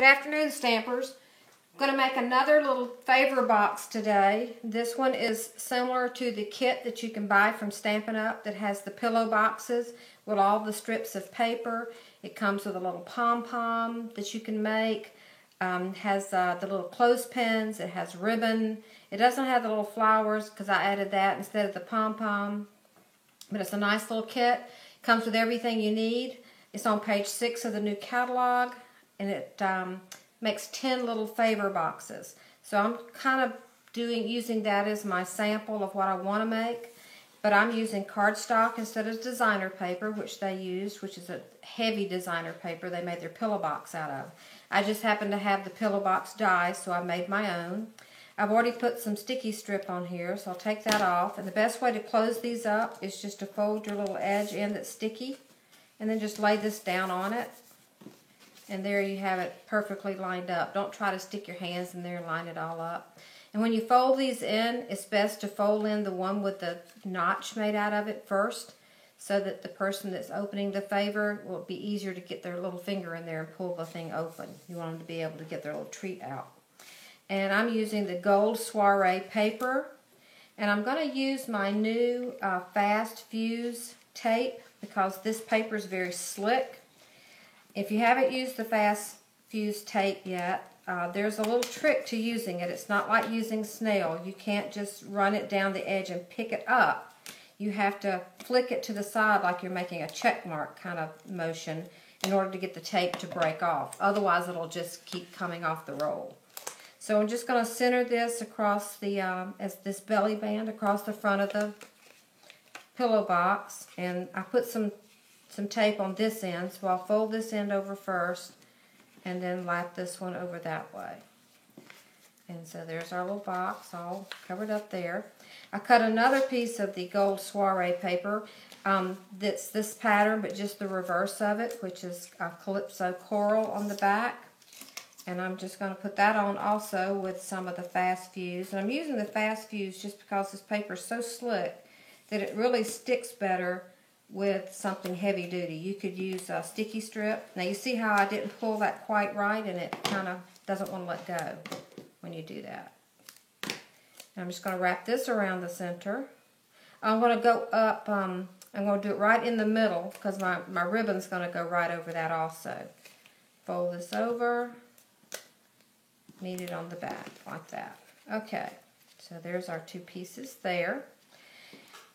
Good afternoon, Stampers. I'm going to make another little favor box today. This one is similar to the kit that you can buy from Stampin' Up! That has the pillow boxes with all the strips of paper. It comes with a little pom-pom that you can make. Has the little clothespins. It has ribbon. It doesn't have the little flowers because I added that instead of the pom-pom. But it's a nice little kit. It comes with everything you need. It's on page 6 of the new catalog. And it makes 10 little favor boxes. So I'm kind of using that as my sample of what I want to make. But I'm using cardstock instead of designer paper, which they used, which is a heavy designer paper they made their pillow box out of. I just happen to have the pillow box die, so I made my own. I've already put some sticky strip on here, so I'll take that off. And the best way to close these up is just to fold your little edge in that's sticky, and then just lay this down on it. And there you have it perfectly lined up. Don't try to stick your hands in there and line it all up. And when you fold these in, it's best to fold in the one with the notch made out of it first, so that the person that's opening the favor will be easier to get their little finger in there and pull the thing open. You want them to be able to get their little treat out. And I'm using the Gold Soiree paper. And I'm going to use my new Fast Fuse tape because this paper is very slick. If you haven't used the Fast Fuse tape yet, there's a little trick to using it. It's not like using snail. You can't just run it down the edge and pick it up. You have to flick it to the side like you're making a check mark kind of motion in order to get the tape to break off. Otherwise, it'll just keep coming off the roll. So I'm just going to center this across the, as this belly band across the front of the pillow box. And I put some tape on this end, so I'll fold this end over first and then lap this one over that way. And so there's our little box all covered up there. I cut another piece of the Gold Soiree paper that's this pattern, but just the reverse of it, which is Calypso Coral on the back. And I'm just going to put that on also with some of the Fast Fuse. And I'm using the Fast Fuse just because this paper is so slick that it really sticks better with something heavy duty. You could use a sticky strip. Now you see how I didn't pull that quite right, and it kind of doesn't want to let go when you do that. And I'm just going to wrap this around the center. I'm going to go up, I'm going to do it right in the middle because my ribbon's going to go right over that also. Fold this over, knead it on the back like that. Okay, so there's our two pieces there.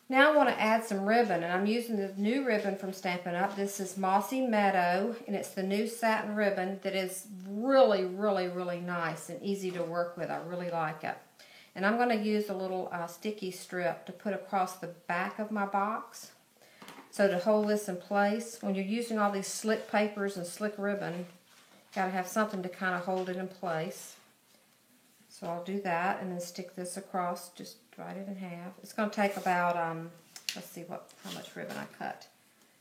Now I want to add some ribbon, and I'm using the new ribbon from Stampin' Up! This is Mossy Meadow, and it's the new satin ribbon that is really, really, really nice and easy to work with. I really like it. And I'm going to use a little sticky strip to put across the back of my box. So to hold this in place, when you're using all these slick papers and slick ribbon, you got to have something to kind of hold it in place. So I'll do that and then stick this across, just divide it in half. It's going to take about, let's see how much ribbon I cut.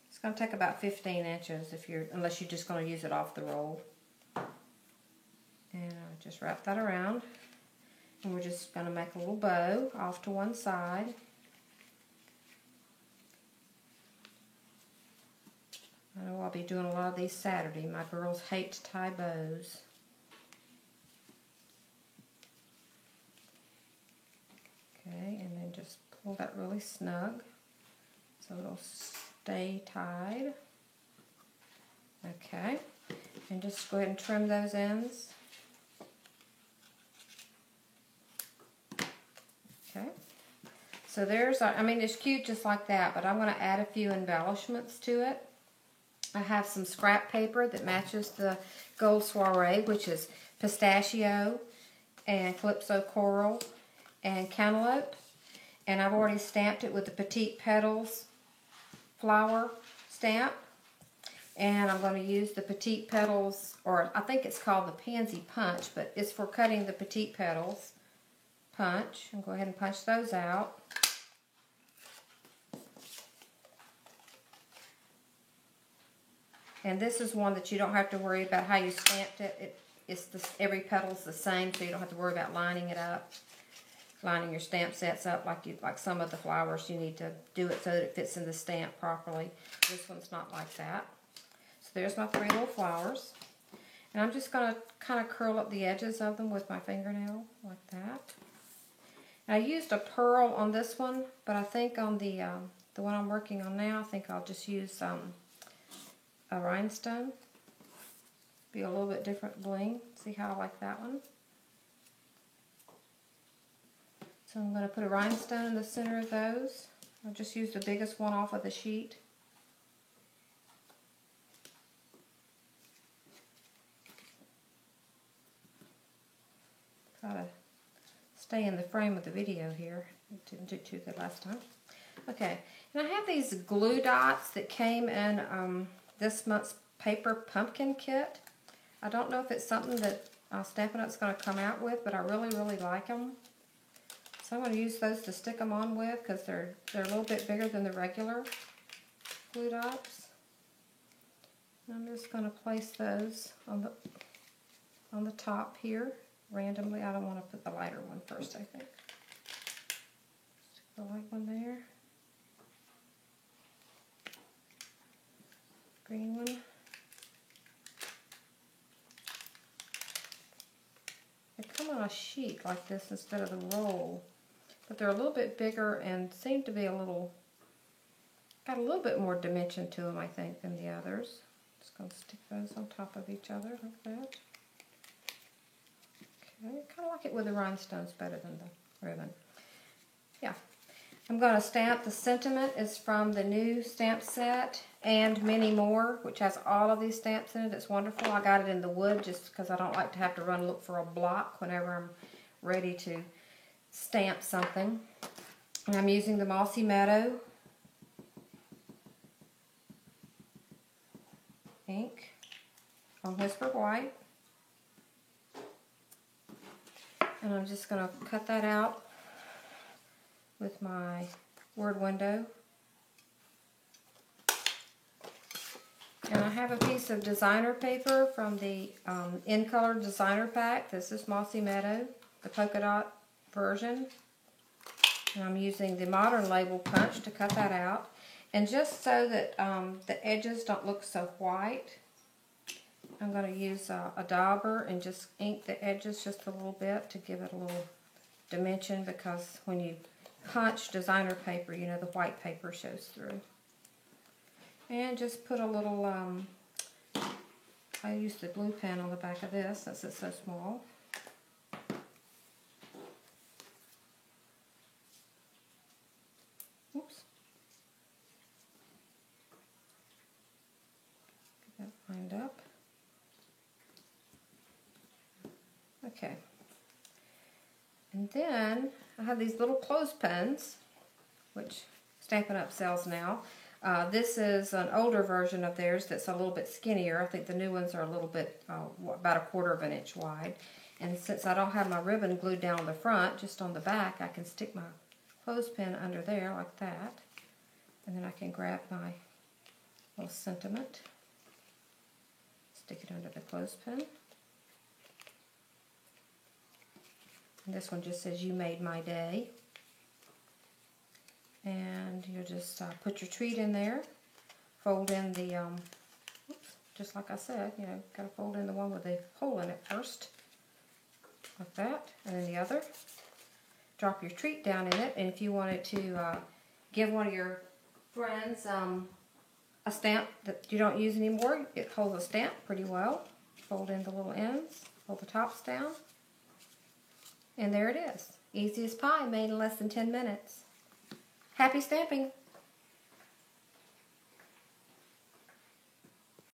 It's going to take about 15 inches unless you're just going to use it off the roll. And I'll just wrap that around. And we're just going to make a little bow off to one side. I know I'll be doing a lot of these Saturday. My girls hate to tie bows. Okay, and then just pull that really snug so it'll stay tied. Okay, and just go ahead and trim those ends. Okay, so there's our, it's cute just like that, but I'm going to add a few embellishments to it. I have some scrap paper that matches the Gold Soiree, which is pistachio and Calypso Coral and cantaloupe, and I've already stamped it with the Petite Petals flower stamp, and I'm going to use the Petite Petals, or I think it's called the Pansy Punch, but it's for cutting the Petite Petals punch, and go ahead and punch those out. And this is one that you don't have to worry about how you stamped it. Every petal's the same, so you don't have to worry about lining it up. Lining your stamp sets up like some of the flowers, you need to do it so that it fits in the stamp properly. This one's not like that. So there's my three little flowers. And I'm just going to kind of curl up the edges of them with my fingernail like that. And I used a pearl on this one, but I think on the one I'm working on now, I think I'll just use a rhinestone. Be a little bit different bling. See how I like that one? So I'm going to put a rhinestone in the center of those. I'll just use the biggest one off of the sheet. Try to stay in the frame of the video here. Didn't do too good last time. Okay, and I have these glue dots that came in this month's paper pumpkin kit. I don't know if it's something that Stampin' Up's going to come out with, but I really, really like them. So I'm going to use those to stick them on with because they're a little bit bigger than the regular glue dots. And I'm just going to place those on the top here randomly. I don't want to put the lighter one first, I think. Stick the light one there. Green one. They come on a sheet like this instead of the roll, but they're a little bit bigger and seem to be got a little bit more dimension to them, I think, than the others. Just going to stick those on top of each other like that. Okay, kind of like it with the rhinestones better than the ribbon. Yeah. I'm going to stamp the sentiment. Is from the new stamp set, And Many More, which has all of these stamps in it. It's wonderful. I got it in the wood just because I don't like to have to run and look for a block whenever I'm ready to stamp something. And I'm using the Mossy Meadow ink on Whisper White. And I'm just going to cut that out with my word window. And I have a piece of designer paper from the In Color Designer Pack. This is Mossy Meadow, the polka dot version. And I'm using the Modern Label Punch to cut that out. And just so that the edges don't look so white, I'm going to use a dauber and just ink the edges just a little bit to give it a little dimension, because when you punch designer paper, you know, the white paper shows through. And just put a little, I used the glue pen on the back of this since it's so small. Oops. Get that lined up. Okay. And then I have these little clothespins, which Stampin' Up! Sells now. This is an older version of theirs that's a little bit skinnier. I think the new ones are a little bit, about 1/4 of an inch wide. And since I don't have my ribbon glued down on the front, just on the back, I can stick my clothespin under there like that. And then I can grab my little sentiment, stick it under the clothespin. And this one just says, "You made my day." And you just put your treat in there, fold in the, just like I said, you know, got to fold in the one with the hole in it first, like that, and then the other. Drop your treat down in it, and if you wanted to give one of your friends a stamp that you don't use anymore, it holds a stamp pretty well. Fold in the little ends, fold the tops down, and there it is. Easy as pie, made in less than 10 minutes. Happy stamping!